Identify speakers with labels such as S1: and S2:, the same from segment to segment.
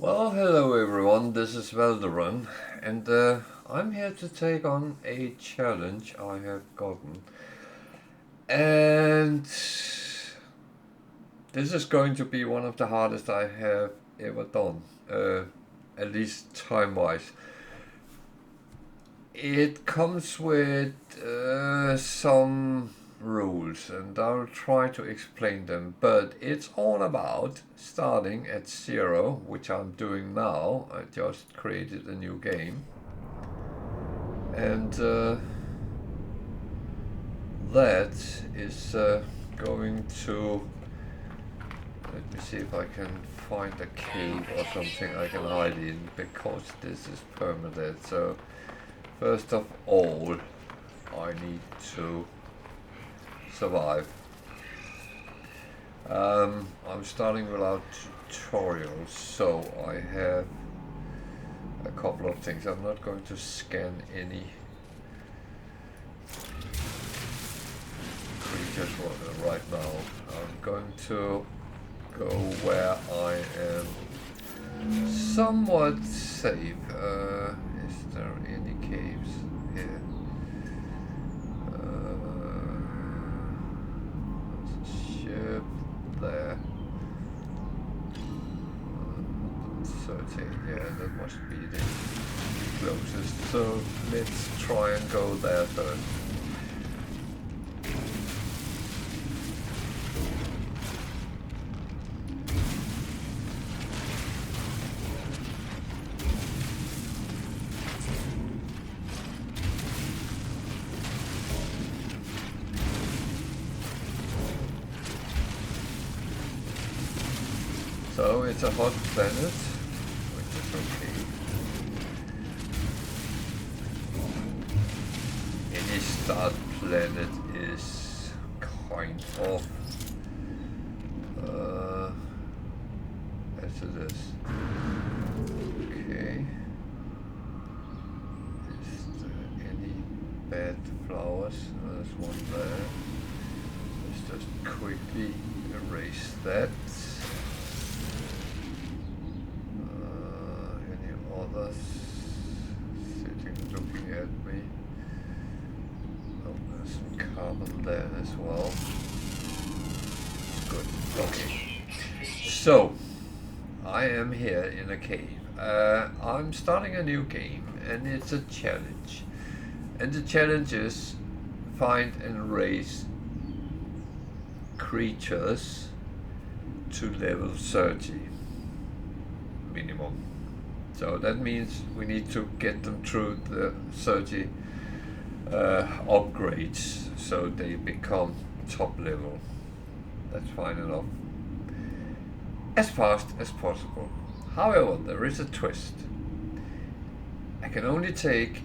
S1: Well, hello everyone, this is Valderan, and I'm here to take on a challenge I have gotten. And this is going to be one of the hardest I have ever done, at least time-wise. It comes with some rules, and I'll try to explain them, but it's all about starting at 0, which I'm doing now. I just created a new game, and that is going to, let me see if I can find a cave or something I can hide in, because this is PermaDeath. So first of all, I need to survive. I'm starting without tutorials, so I have a couple of things. I'm not going to scan any creatures right now. I'm going to go where I am somewhat safe. Is there any caves here? Ship there. 13, yeah, that must be the closest. So let's try and go there first. So it's a hot planet, which is okay. Any star planet is kind of as it is. Okay. Is there any bad flowers? There's one there. Let's just quickly erase that. Sitting looking at me. Oh, there's some carbon there as well. Good. Okay. So I am here in a cave. I'm starting a new game, and it's a challenge. And the challenge is find and raise creatures to level 30 minimum. So that means we need to get them through the 30 upgrades so they become top level. That's fine enough. As fast as possible. However, there is a twist. I can only take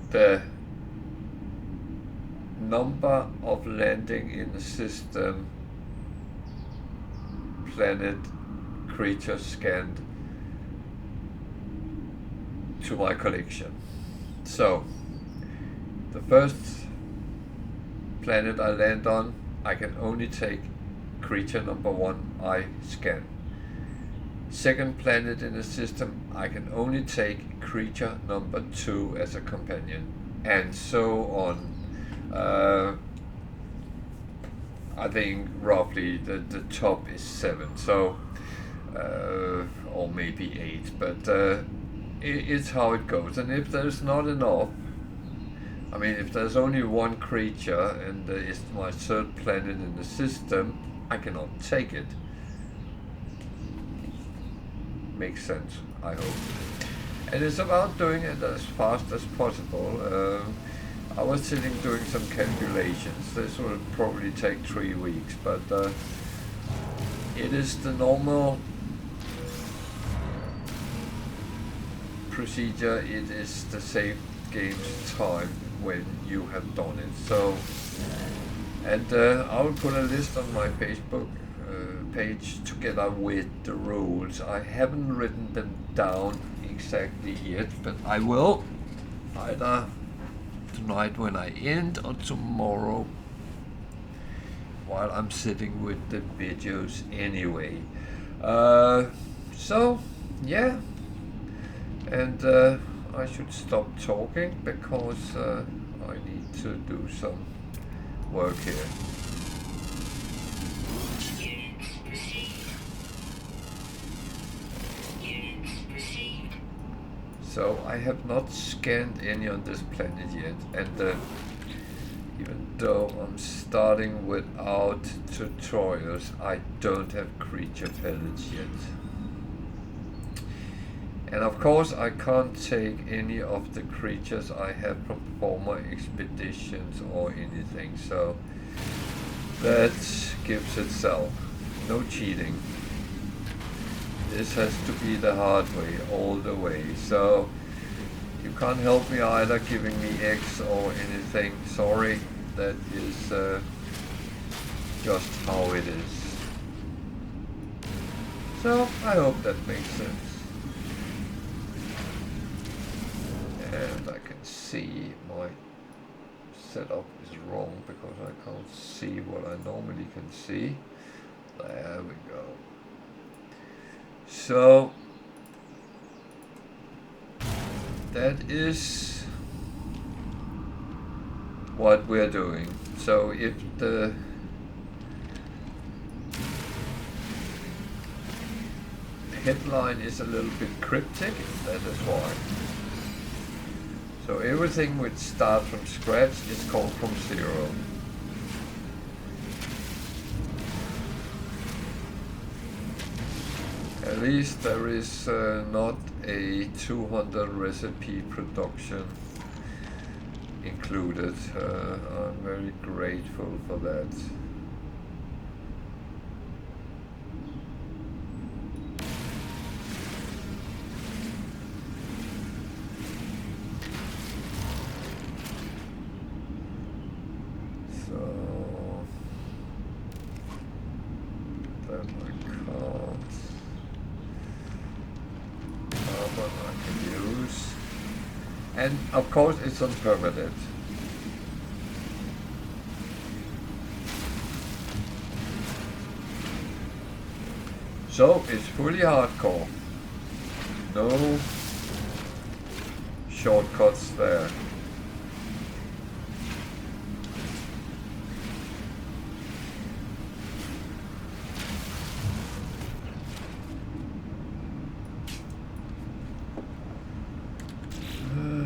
S1: the number of landing in the system planet creatures scanned to my collection. So the first planet I land on, I can only take creature number 1 I scan. Second planet in the system, I can only take creature number 2 as a companion, and so on. I think roughly the top is 7. So or maybe 8, but it's how it goes. And if there's not enough, I mean, if there's only one creature and it's my 3rd planet in the system, I cannot take it. Makes sense, I hope. And it's about doing it as fast as possible. I was sitting doing some calculations. This will probably take 3 weeks, but it is the normal procedure. It is the save game's time when you have done it. So, and I will put a list on my Facebook page together with the rules. I haven't written them down exactly yet, but I will either tonight when I end or tomorrow while I'm sitting with the videos anyway. So, yeah, and I should stop talking because I need to do some work here. So I have not scanned any on this planet yet, and even though I'm starting without tutorials, I don't have creature pellets yet. And of course I can't take any of the creatures I have from former expeditions or anything, so that gives itself. No cheating. This has to be the hard way, all the way. So you can't help me either giving me X or anything. Sorry, that is just how it is. So I hope that makes sense. And I can see my setup is wrong because I can't see what I normally can see. There we go. So that is what we're doing. So if the headline is a little bit cryptic, that is why. So everything which starts from scratch is called from zero. At least there is not a 200 recipe production included. I'm very grateful for that. And of course it's on PermaDeath. So it's fully hardcore. No shortcuts there.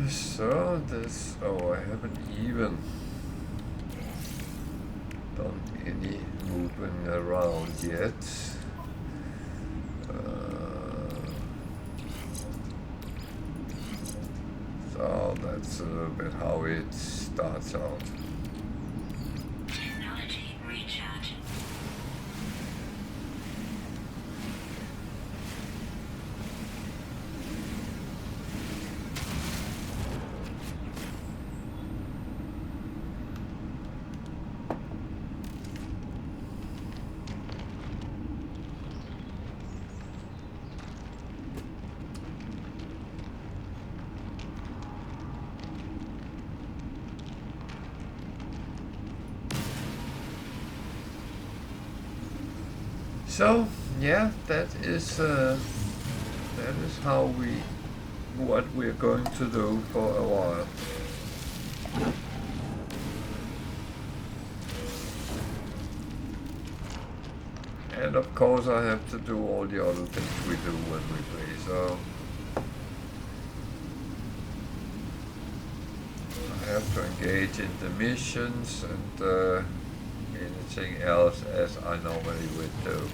S1: So this, oh, I haven't even done any moving around yet. So that's a little bit how it starts out.
S2: Technology recharge.
S1: So yeah, that is how what we're going to do for a while. And of course I have to do all the other things we do when we play, so I have to engage in the missions and anything else as I normally would do.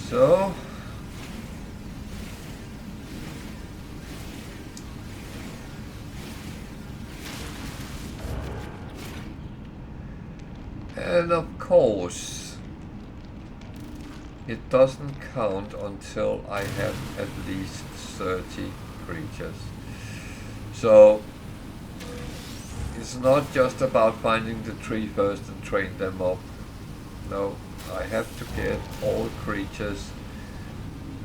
S1: So and of course it doesn't count until I have at least 30 creatures. So it's not just about finding the tree first and train them up. No, I have to get all creatures.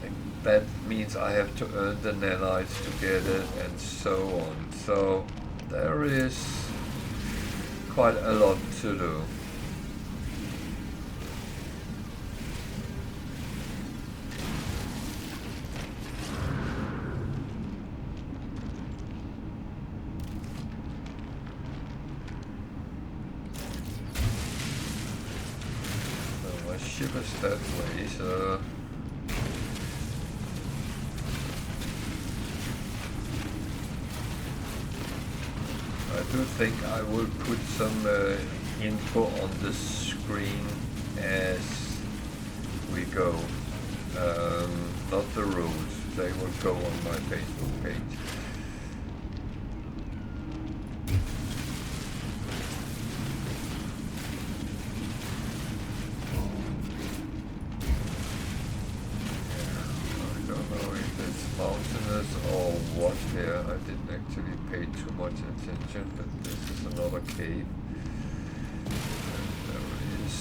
S1: And that means I have to earn the nanites to get it and so on. So there is quite a lot to do. ship is that way, so I do think I will put some info on the screen as we go. Not the rules, they will go on my Facebook page. Or what here. I didn't actually pay too much attention, but this is another cave. And there is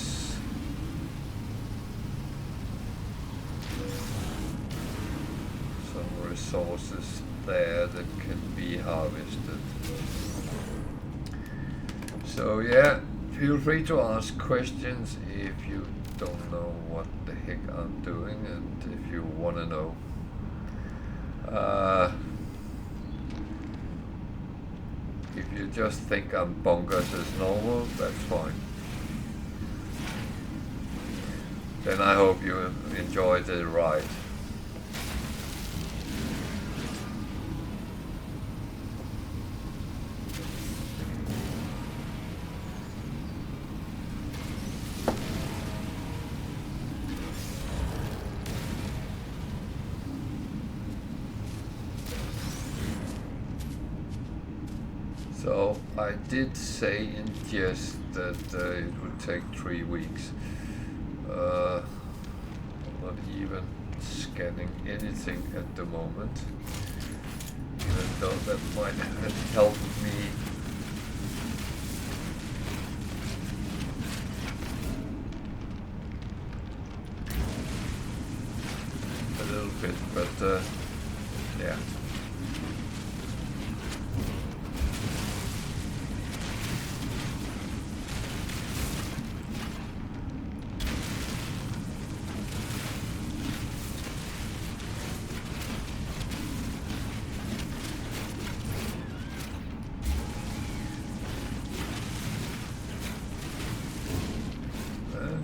S1: some resources there that can be harvested. So yeah, feel free to ask questions if you don't know what the heck I'm doing and if you want to know. If you just think I'm bonkers as normal, that's fine. Then I hope you enjoy the ride. So I did say in jest that it would take 3 weeks. I'm not even scanning anything at the moment, even though that might have helped me a little bit, but yeah.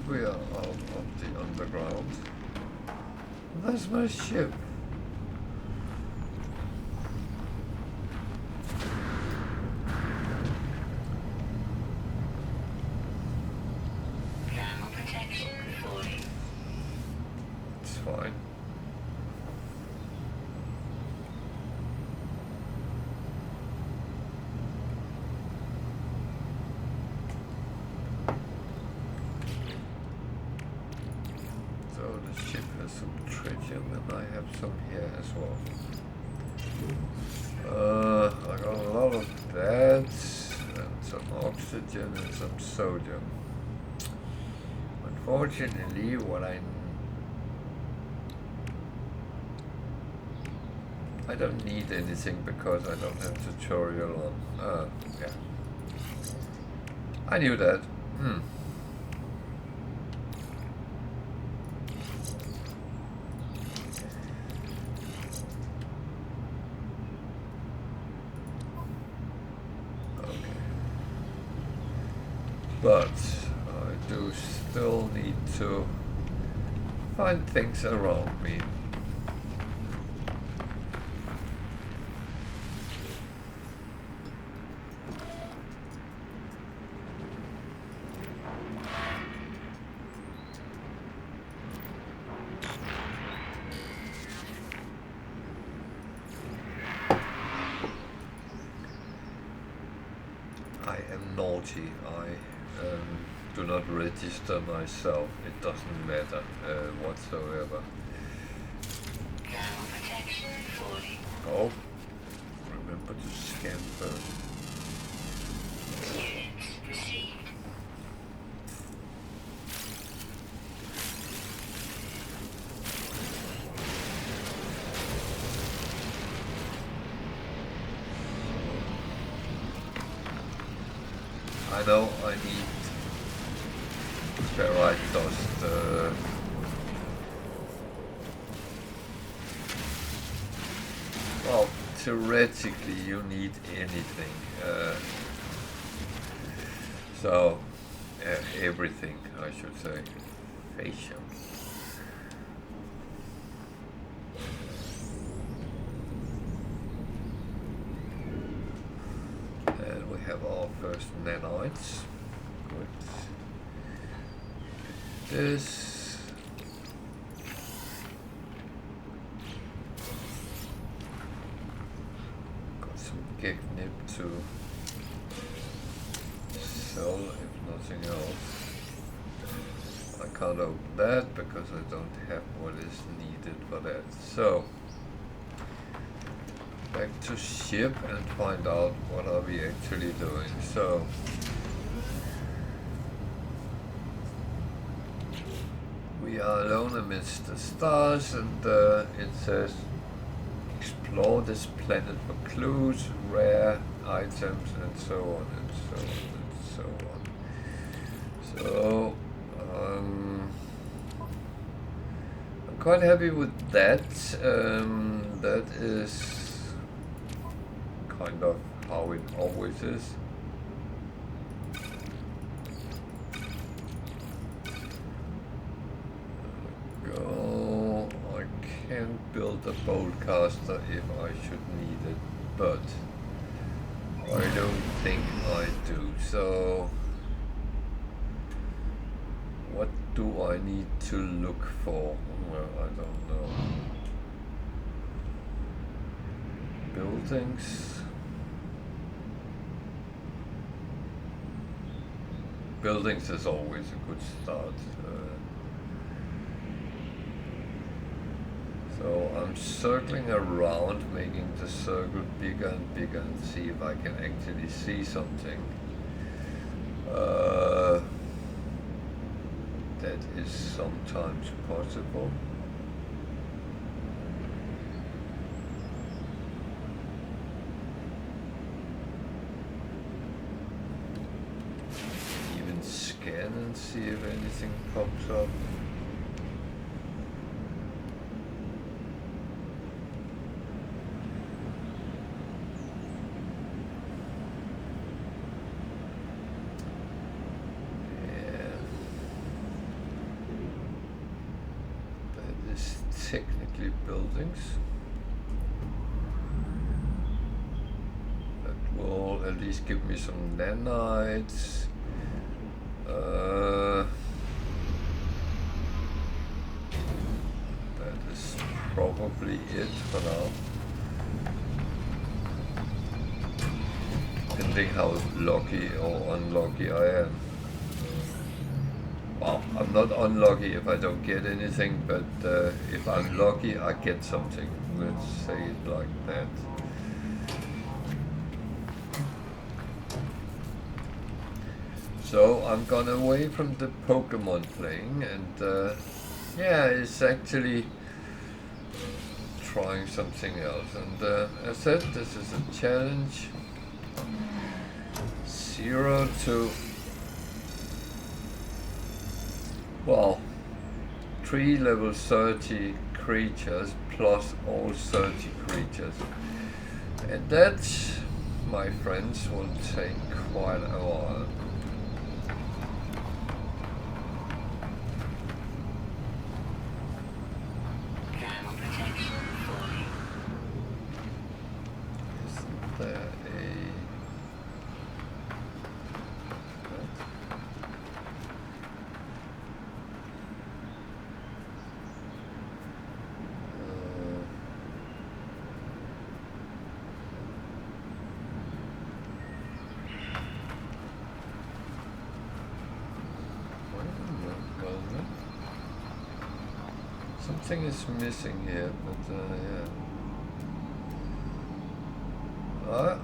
S1: We are out of the underground. That's my ship.
S2: Thermal protection fully.
S1: It's fine. The ship has some tritium and I have some here as well. I got a lot of that and some oxygen and some sodium. Unfortunately, what I don't need anything because I don't have tutorial on. Yeah. I knew that. But I do still need to find things around me. I am naughty. I do not register myself. It doesn't matter whatsoever.
S2: Thermal protection fully.
S1: Oh, remember to scan first.
S2: Units received.
S1: I know I need ferrite dust. Well, theoretically you need anything. So, everything, I should say. facial. And we have our first nanites. Good. This. Got some gig nib to sell, if nothing else. I can't open that because I don't have what is needed for that. So, back to ship and find out what are we actually doing. So, we are alone amidst the stars, and it says explore this planet for clues, rare items, and so on and so on and so on. So I'm quite happy with that. That is kind of how it always is. Go. I can't build a boltcaster if I should need it, but I don't think I do. So what do I need to look for? Well, I don't know. Buildings. Buildings is always a good start. So I'm circling around, making the circle bigger and bigger, and see if I can actually see something. That is sometimes possible. Even scan and see if anything pops up. Technically buildings. That will at least give me some nanites. That is probably it for now. Depending how lucky or unlucky I am. Well, I'm not unlucky if I don't get anything, but if I'm lucky, I get something. Let's say it like that. So I'm gone away from the Pokemon playing, and yeah, it's actually trying something else. And as said, this is a challenge. 0 to... well, 3 level 30 creatures plus all 30 creatures. And that, my friends, will take quite a while.
S2: Thermal protection 40.
S1: Isn't there a... Something is missing here, but yeah.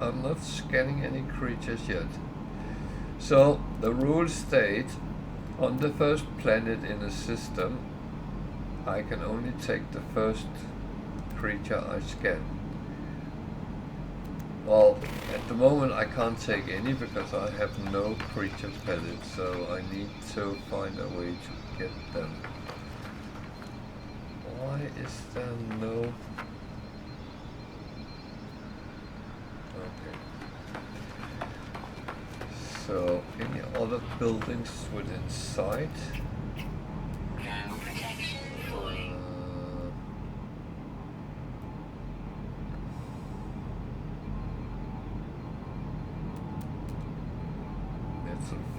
S1: I'm not scanning any creatures yet. So the rules state, on the first planet in a system, I can only take the first creature I scan. Well, at the moment I can't take any because I have no creature pellets, so I need to find a way to get them. Why is there no... okay. So, any other buildings within sight?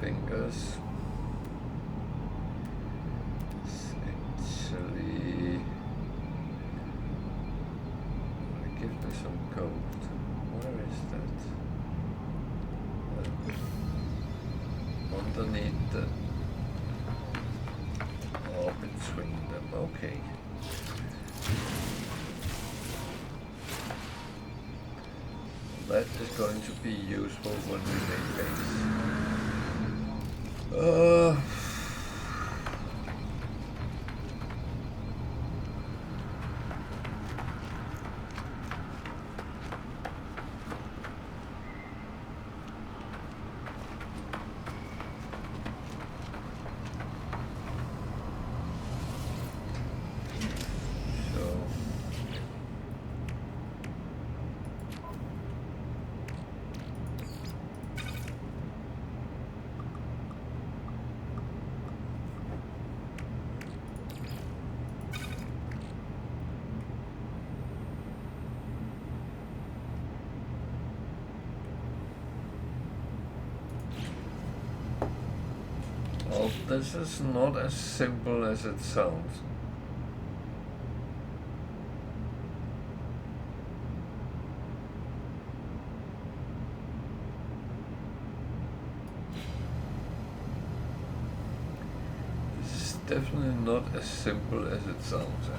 S1: fingers. Essentially, give me some gold. Where is that? Underneath the, or between them. Okay. That is going to be useful when we make base. Well, this is not as simple as it sounds. This is definitely not as simple as it sounds.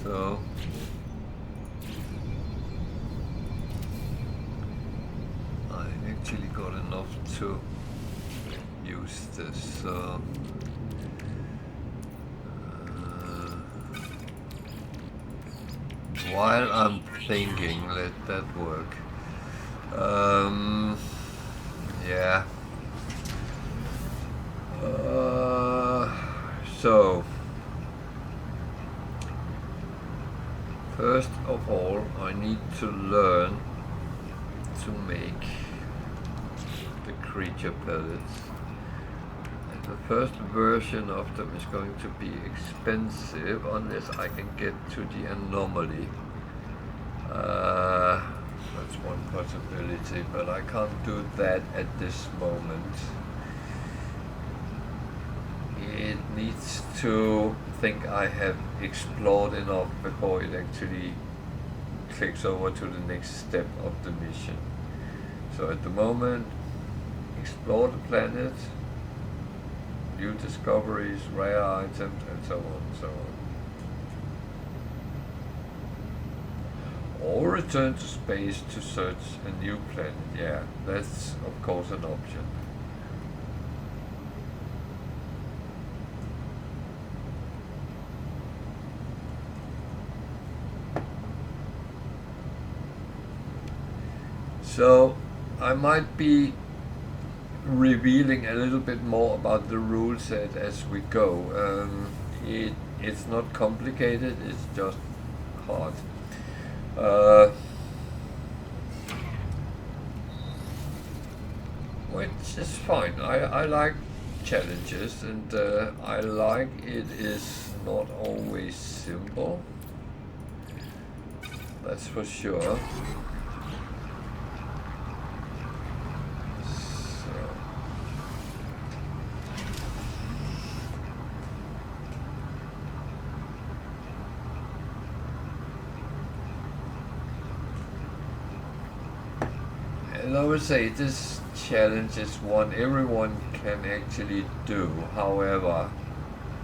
S1: So I actually got enough to use this. So while I'm thinking, let that work. Yeah. So first of all, I need to learn to make the creature pellets. And the first version of them is going to be expensive unless I can get to the anomaly. That's one possibility, but I can't do that at this moment. It needs to think I have explored enough before it actually clicks over to the next step of the mission. So at the moment, explore the planet, new discoveries, rare items, and so on and so on. Or return to space to search a new planet. Yeah, that's of course an option. So I might be revealing a little bit more about the rule set as we go. It's not complicated, it's just hard. Which is fine. I like challenges, and I like it is not always simple. That's for sure. And I would say this challenge is one everyone can actually do. However,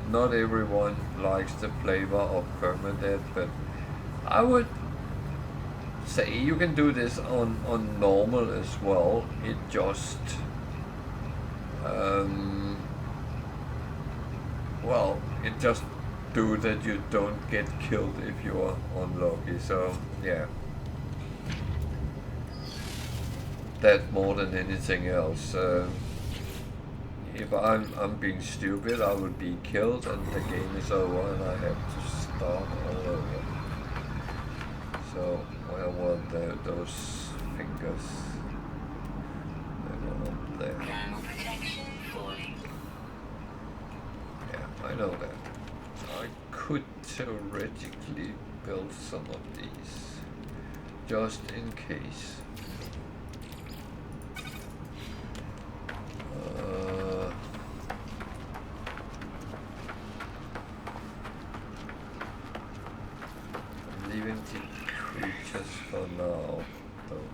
S1: not everyone likes the flavor of PermaDeath, but I would say you can do this on normal as well. It just well, it just do that you don't get killed if you're unlucky. So yeah. That more than anything else. If I'm being stupid, I will be killed and the game is over and I have to start all over. So where were those fingers? They were up there.
S2: Thermal protection falling.
S1: Yeah, I know that. I could theoretically build some of these, just in case. I'm leaving the creatures for now, though.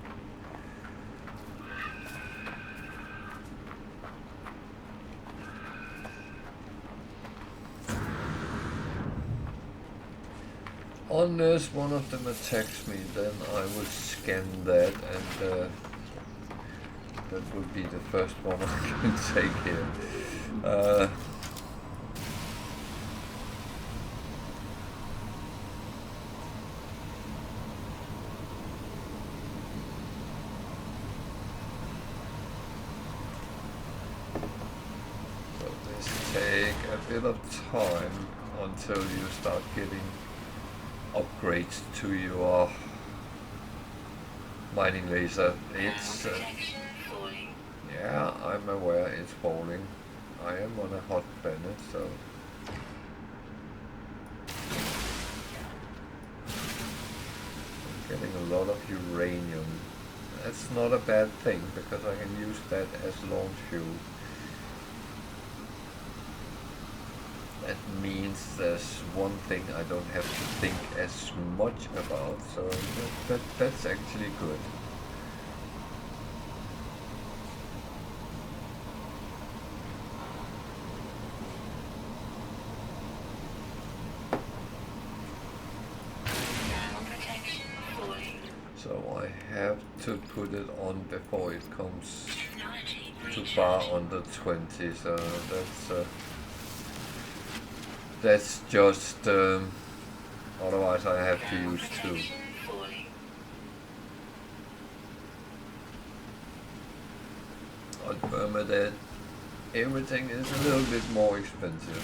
S1: Unless one of them attacks me, then I will scan that, and that would be the first one I can take here. So this take a bit of time until you start getting upgrades to your mining laser. It's yeah, I'm aware it's falling. I am on a hot planet, so I'm getting a lot of uranium. That's not a bad thing because I can use that as launch fuel. That means there's one thing I don't have to think as much about, so that's actually good. So I have to put it on before it comes too far under 20, so that's just, otherwise I have to use 2. On PermaDeath, everything is a little bit more expensive.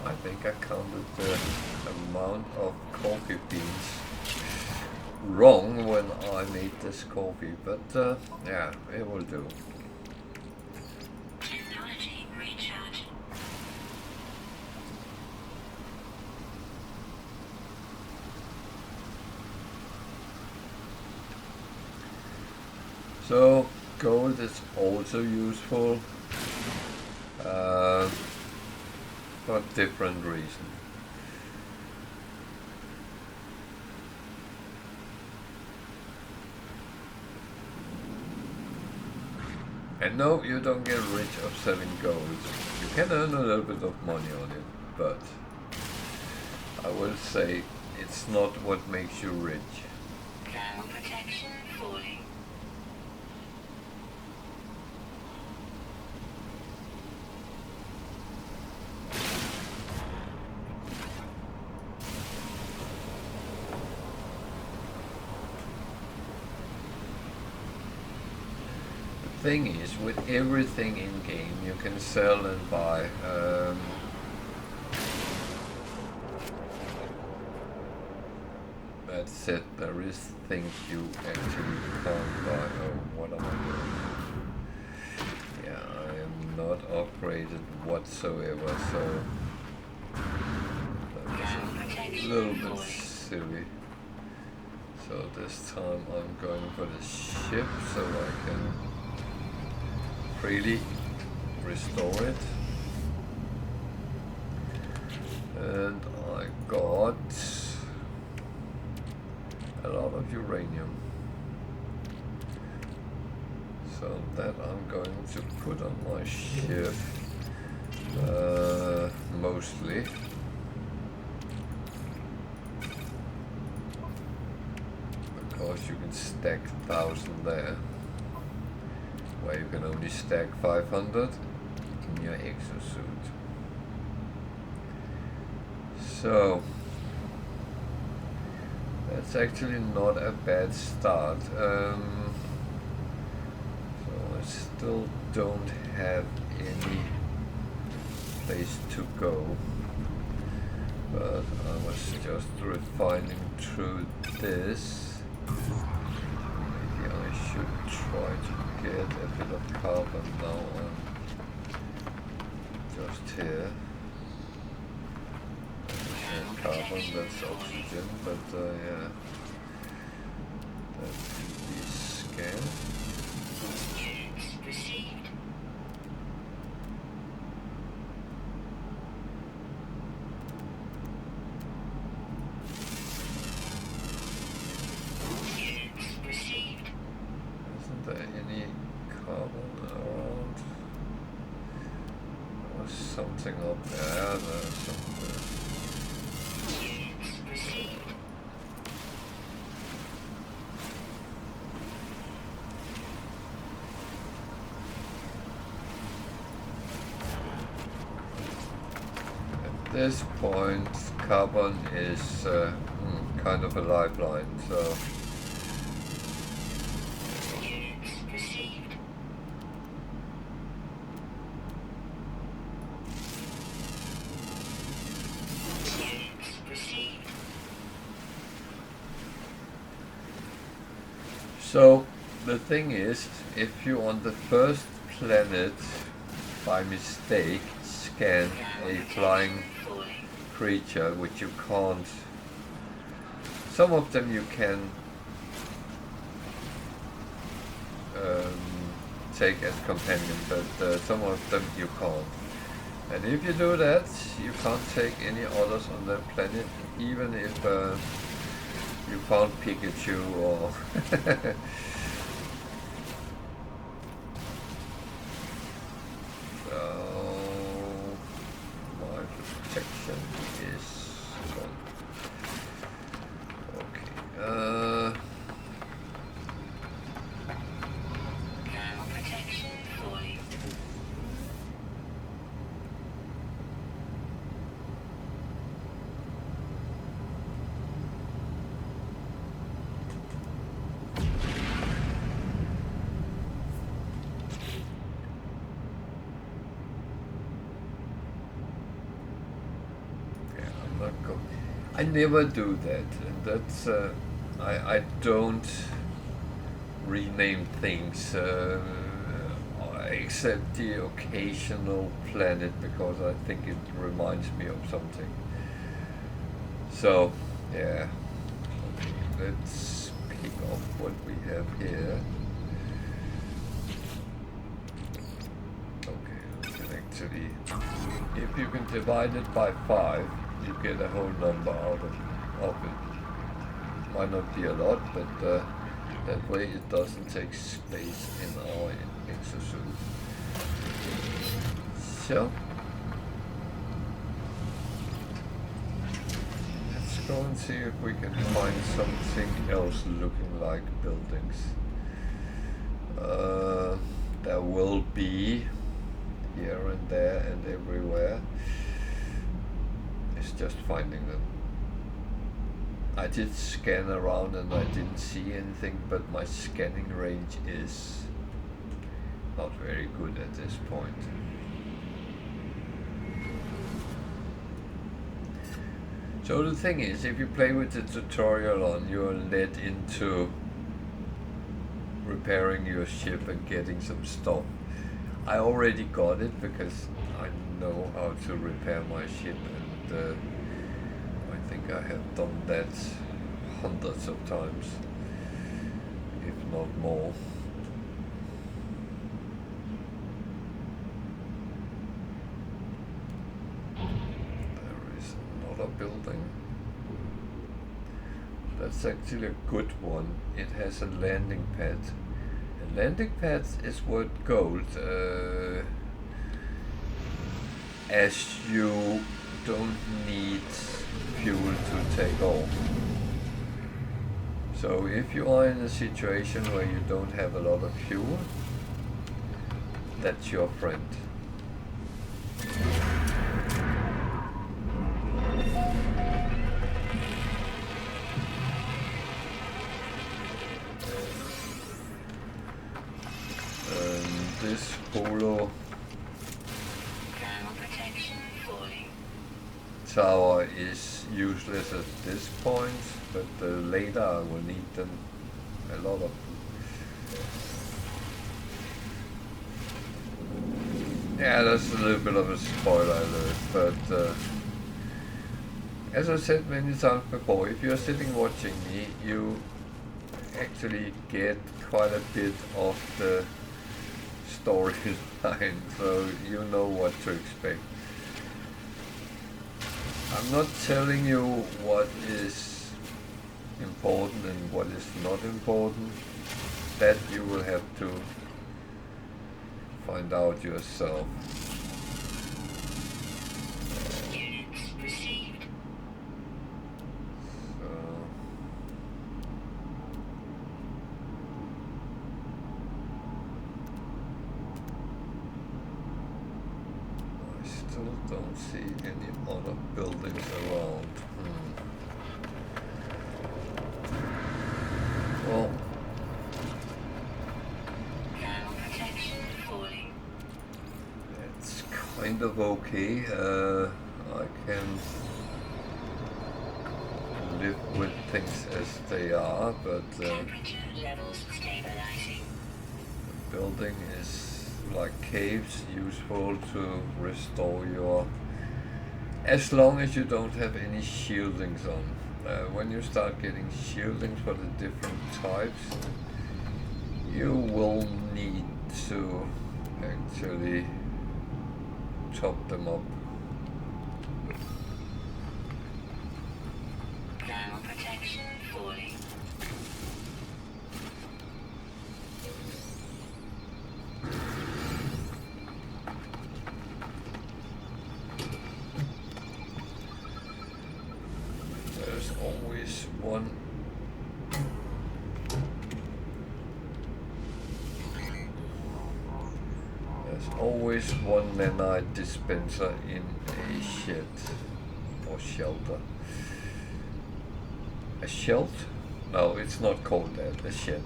S1: I think I counted the amount of coffee beans wrong when I made this coffee, but yeah, it will do.
S2: Technology recharge.
S1: So gold is also useful for different reasons. And no, you don't get rich of selling gold. You can earn a little bit of money on it, but I will say it's not what makes you rich.
S2: Thermal protection falling.
S1: Thing is, with everything in game you can sell and buy. That said, there is things you actually can't buy. Oh, what am I doing? Yeah, I am not upgraded whatsoever, so that was a little bit silly. So this time I'm going for the ship so I can freely restore it. And I got a lot of uranium. So that I'm going to put on my ship, mostly. Because you can stack 1,000 there, where you can only stack 500 in your exosuit. So that's actually not a bad start. So I still don't have any place to go. but I was just refining through this. Maybe I should try to get a bit of carbon now on just here. And carbon, that's oxygen, but yeah, that can be scanned.
S2: Received. Received.
S1: Isn't there any carbon around? There was something up there, there's something.
S2: Received.
S1: At this point, carbon is kind of a lifeline, so
S2: Received. Received.
S1: so the thing is, if you on the first planet by mistake scan a flying
S2: Falling.
S1: creature, which you can't, some of them you can take as companion, but some of them you can't. And if you do that, you can't take any others on that planet, even if you found Pikachu or so my protection is gone. Okay.
S2: Thermal protection falling.
S1: Yeah, I'm not go. I never do that, and that's I don't rename things except the occasional planet because I think it reminds me of something. So yeah, okay, let's pick up what we have here. Okay, we can actually, if you can divide it by 5, you get a whole number out of it. Might not be a lot, but that way it doesn't take space in our exosuit. So let's go and see if we can find something else looking like buildings. There will be here and there and everywhere. It's just finding them. I did scan around and I didn't see anything, but my scanning range is not very good at this point. So the thing is, if you play with the tutorial on, you're led into repairing your ship and getting some stuff. I already got it because I know how to repair my ship, and I think I have done that hundreds of times, if not more. There is another building. That's actually a good one. It has a landing pad. And landing pads is worth gold, as you don't need fuel to take off. So if you are in a situation where you don't have a lot of fuel, that's your friend. This polo tower is useless at this point, but later I will need them a lot of. Yeah, that's a little bit of a spoiler alert, but as I said many times before, if you're sitting watching me, you actually get quite a bit of the storyline, so you know what to expect. I'm not telling you what is important and what is not important. That you will have to find out yourself.
S2: Units received.
S1: So I still don't see any other buildings around. Well,
S2: Thermal protection falling.
S1: it's kind of okay. I can live with things as they are, but
S2: Temperature levels stabilizing.
S1: the building is like caves, useful to restore your. As long as you don't have any shieldings on. When you start getting shieldings for the different types, you will need to actually top them up.
S2: Thermal protection falling.
S1: There's always one. There's always one nanite dispenser in a shed or shelter. A shelter? No, it's not called that. A shed.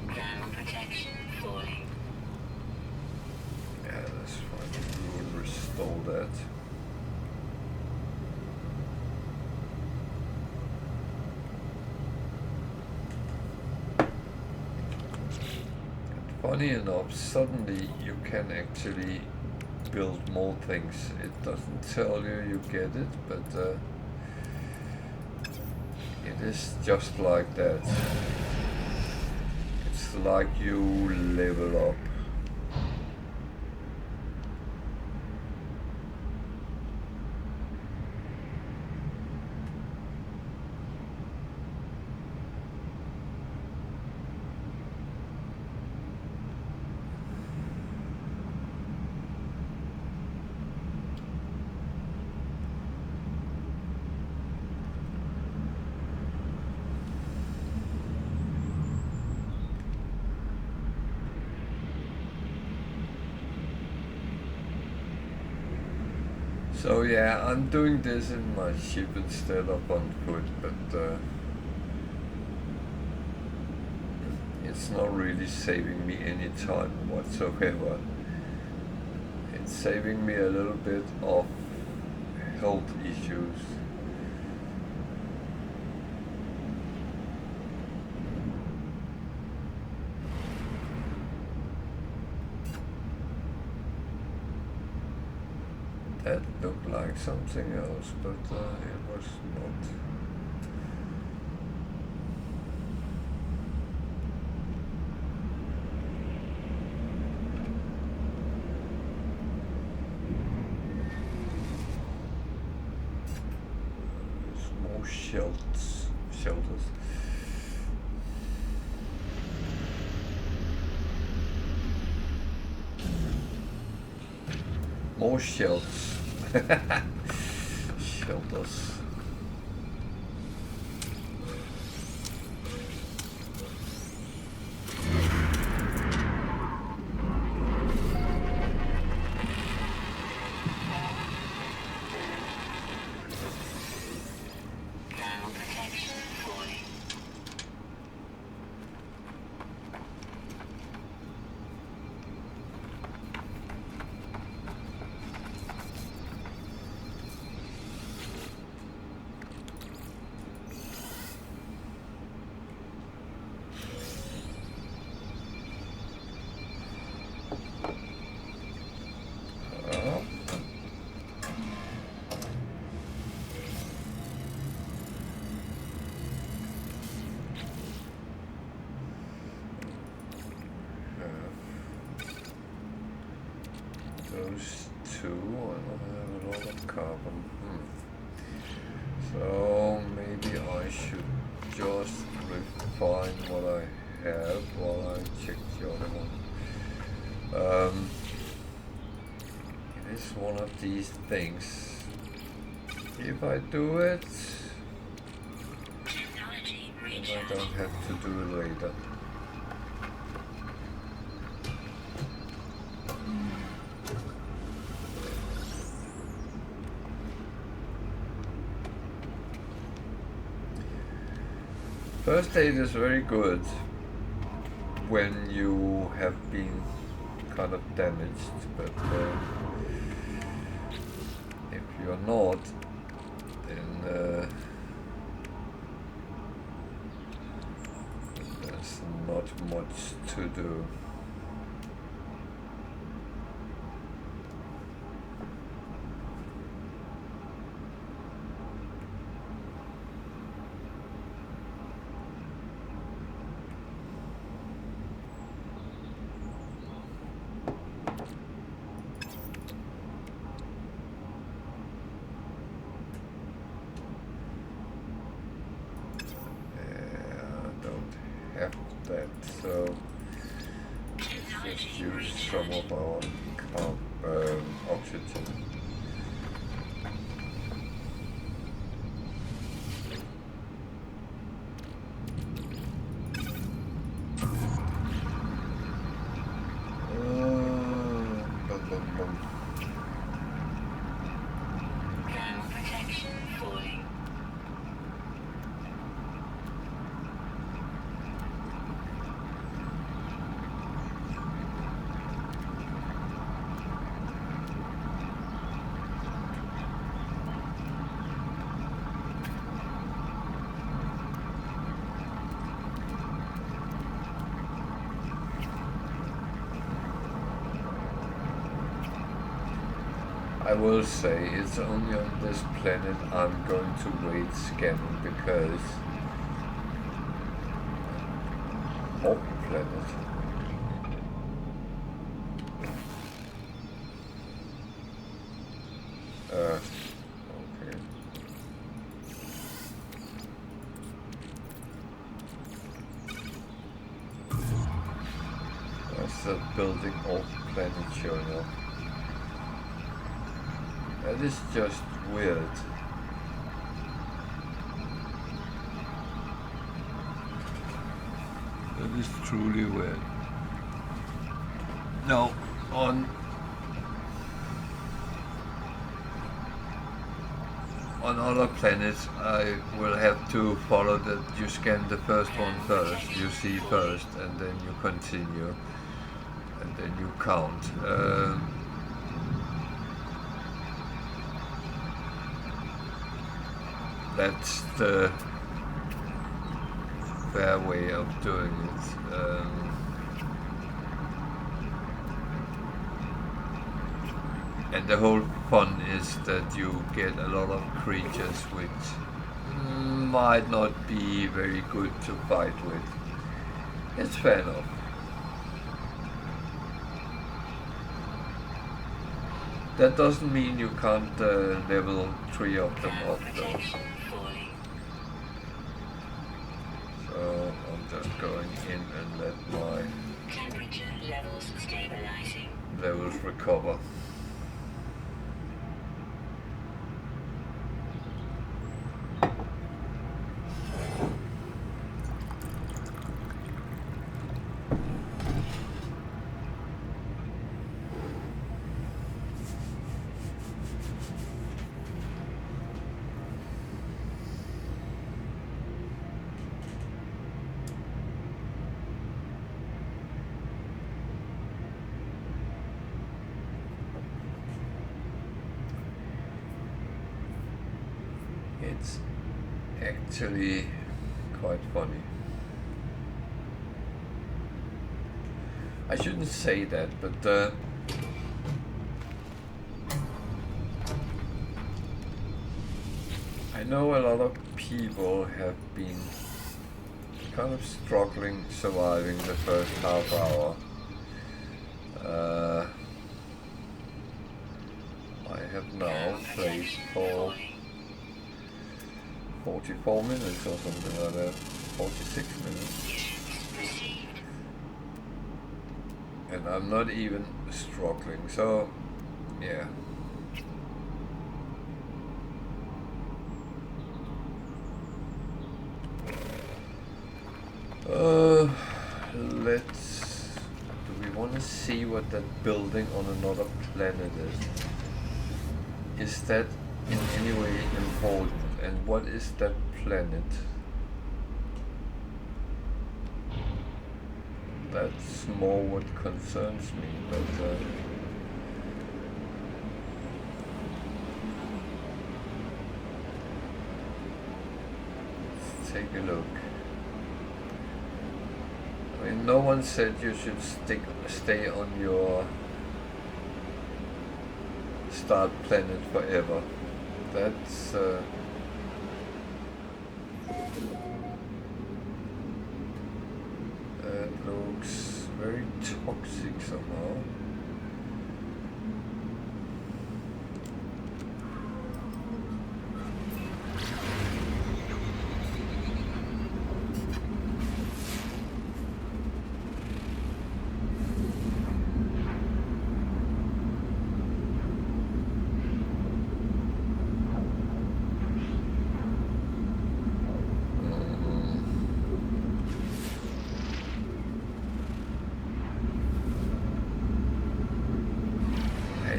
S2: Thermal protection falling.
S1: Yeah, that's fine. We will restore that. Funny enough, suddenly you can actually build more things. It doesn't tell you you get it, but it is just like that. It's like you level up. So yeah, I'm doing this in my ship instead of on foot, but it's not really saving me any time whatsoever. It's saving me a little bit of health issues. That looked like something else, but it was not. There's more shelters. More shells. Shelters.
S2: Thermal protection falling.
S1: those two. I don't have a lot of carbon. So maybe I should just refine what I have while I check the other one. It is one of these things. If I do it, then I don't have to do it later. First aid is very good when you have been kind of damaged, but if you're not, then there's not much to do. So let's just use some of our oxygen. I will say it's only on this planet I'm going to wait scanning because off planet. Okay. That's the building off planet showing up. That is just weird. That is truly weird. Now, on other planets, I will have to follow that you scan the first one first, you see first, and then you continue, and then you count. That's the fair way of doing it. And the whole fun is that you get a lot of creatures which might not be very good to fight with. It's fair enough. That doesn't mean you can't level 3 of them up though. So I'm just going in and let my
S2: Temperature levels stabilizing.
S1: levels recover. It's actually quite funny. I shouldn't say that, but I know a lot of people have been kind of struggling surviving the first half hour. have now played for 44 minutes or something like that, 46 minutes. And I'm not even struggling, so yeah. Let's... Do we want to see what that building on another planet is? Is that in any way important? And what is that planet? That's more what concerns me, but let's take a look. I mean, no one said you should stay on your start planet forever. That's that looks very toxic somehow.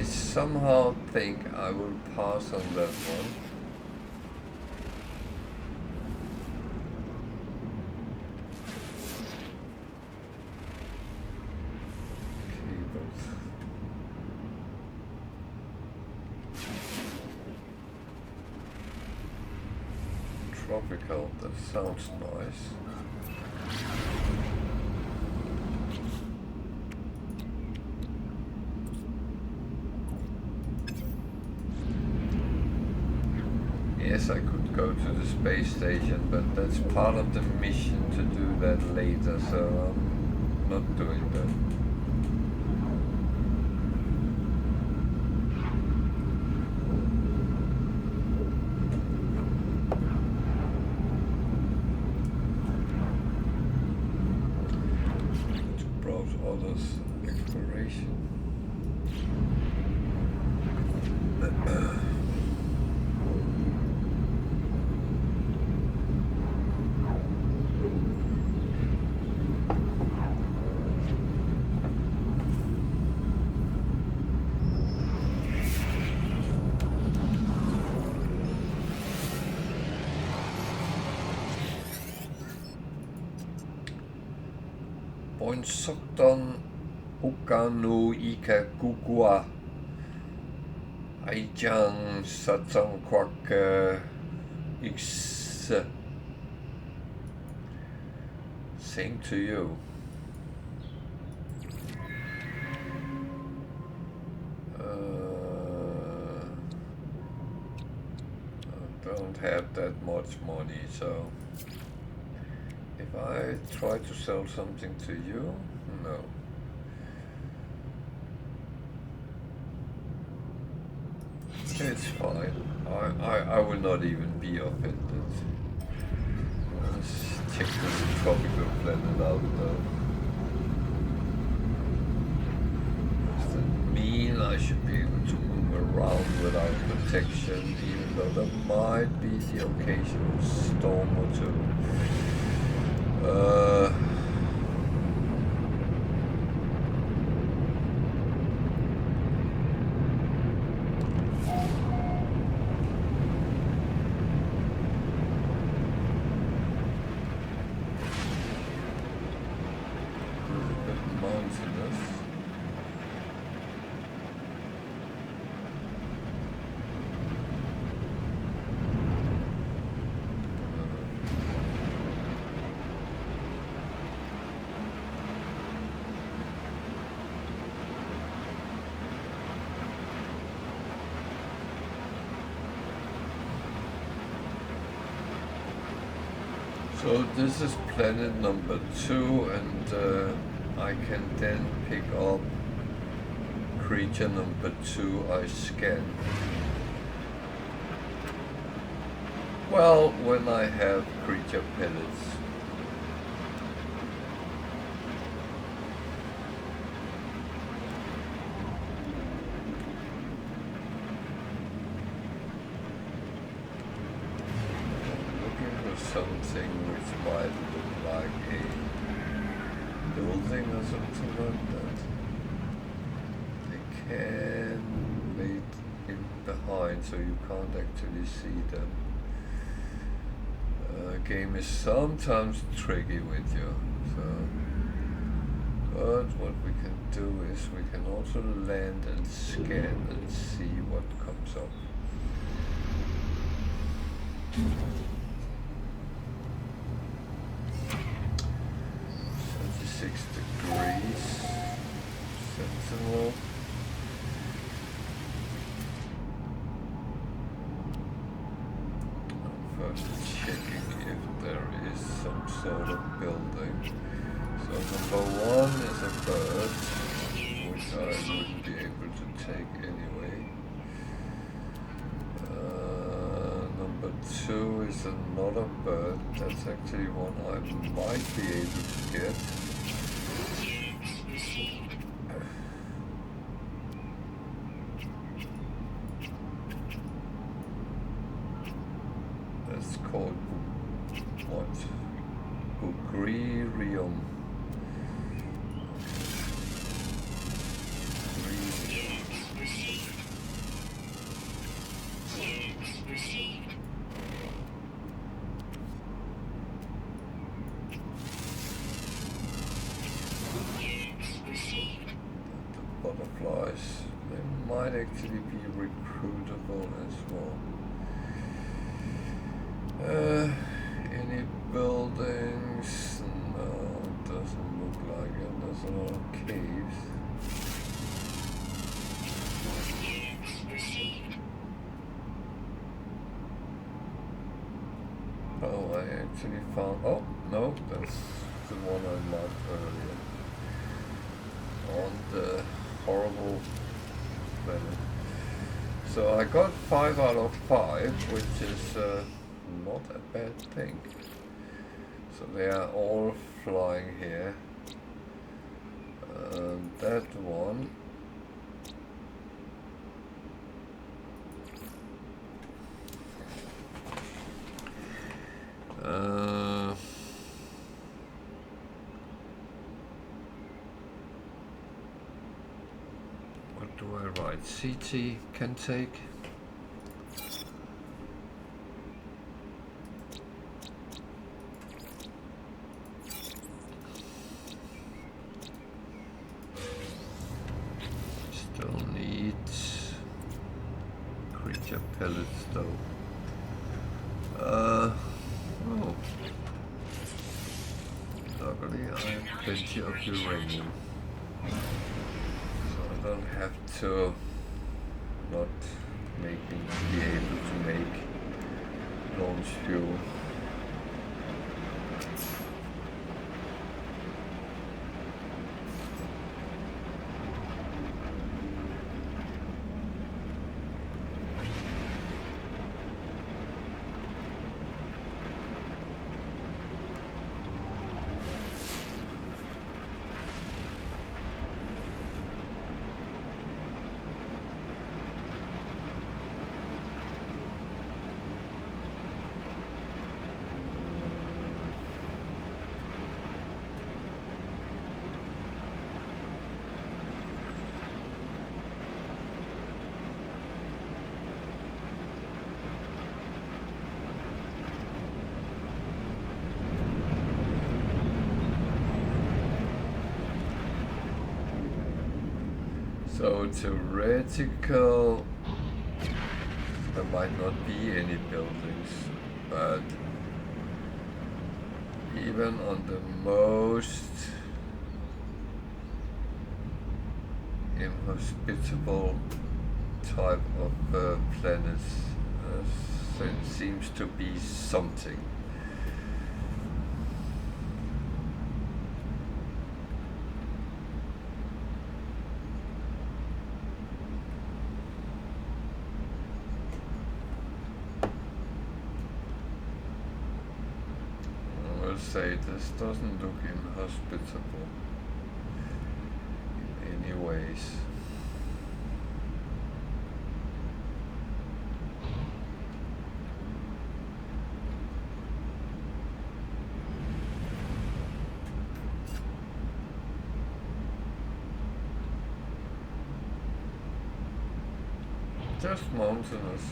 S1: Somehow think I will pass on that one. Cables. Tropical, that sounds nice. Yes, I could go to the space station, but that's part of the mission to do that later, so I'm not doing that. To browse others' exploration. Sokton Ukanu Ika Gugua Aijang Satsang Kwak X. Same to you. I don't have that much money, so if I try to sell something to you, no. It's fine. I will not even be offended. Let's check this tropical planet out though. Does that mean I should be able to move around without protection, even though there might be the occasional storm or two? So this is planet number 2, and I can then pick up creature number 2 I scan? Well, when I have creature pellets. Something which might look like a building or something like that. They can wait in behind so you can't actually see them. Game is sometimes tricky with you, so. But what we can do is we can also land and scan and see what comes up. 6 degrees, sentinel. First checking if there is some sort of building. So number 1 is a bird, which I wouldn't be able to take anyway. Number 2 is another bird. That's actually one I might be able to get. That's called what? Bugririum. Butterflies, they might actually be recruitable as well. Any buildings? No, it doesn't look like it. There's a lot of caves. Oh, I actually found. Oh, no, that's the one I marked earlier. On the horrible planet. So I got 5 out of 5, which is not a bad thing. So they are all flying here. That one. What do I write? CT can take. Still need creature pellets though. Oh. Luckily I have plenty of uranium. So I don't have to not be able to make launch fuel. So theoretical, there might not be any buildings, but even on the most inhospitable type of planets, there seems to be something. will say this doesn't look inhospitable in any ways. Just mountainous.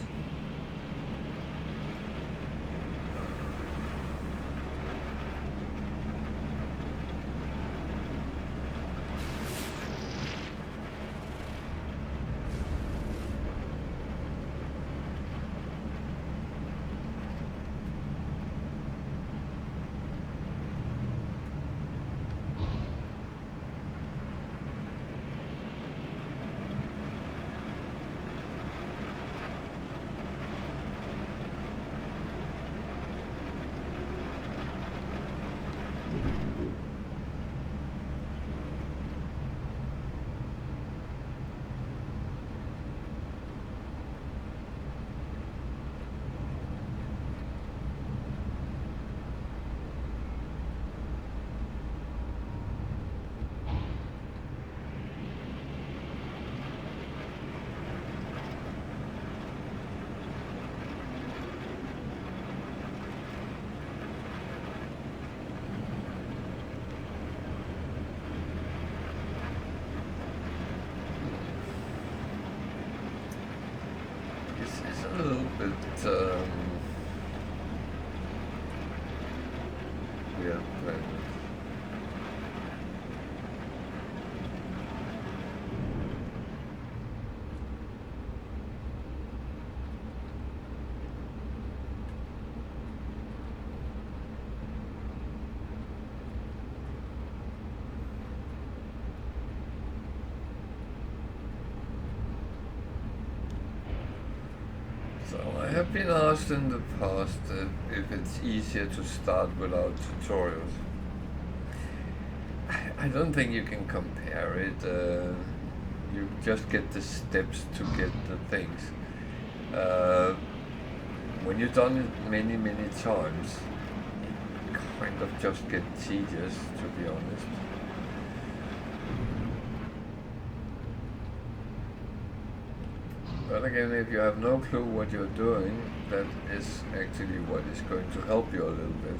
S1: A little bit weird planet. So I have been asked in the past if it's easier to start without tutorials. I don't think you can compare it. You just get the steps to get the things. When you've done it many times, it kind of just get tedious, to be honest. But again, if you have no clue what you're doing, that is actually what is going to help you a little bit.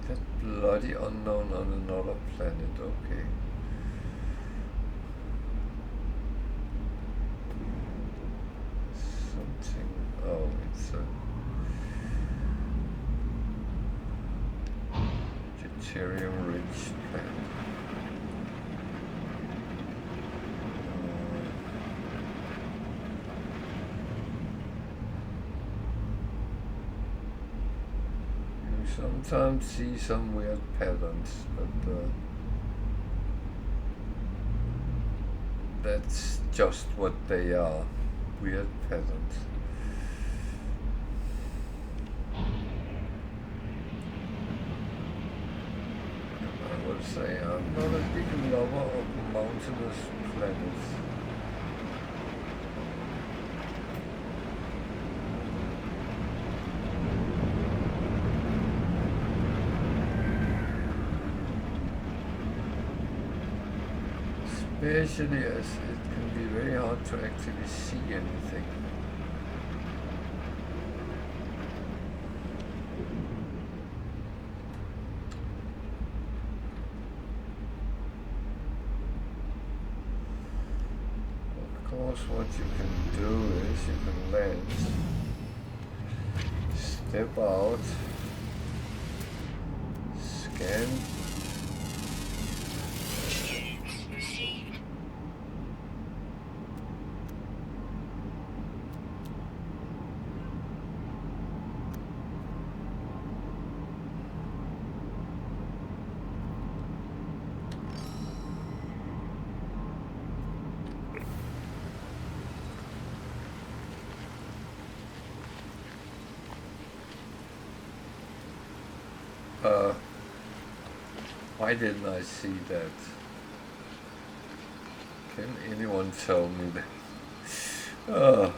S1: That bloody unknown on another planet, okay. Oh, it's a deuterium-rich planet. You sometimes see some weird patterns, but that's just what they are, weird patterns. Say I'm not a big lover of mountainous planets. Especially as it can be very hard to actually see anything. What you can do is you can land, step out, scan. Why didn't I see that? Can anyone tell me that? Oh.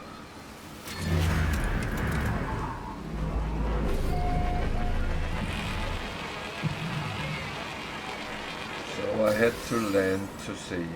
S1: So I had to land to see.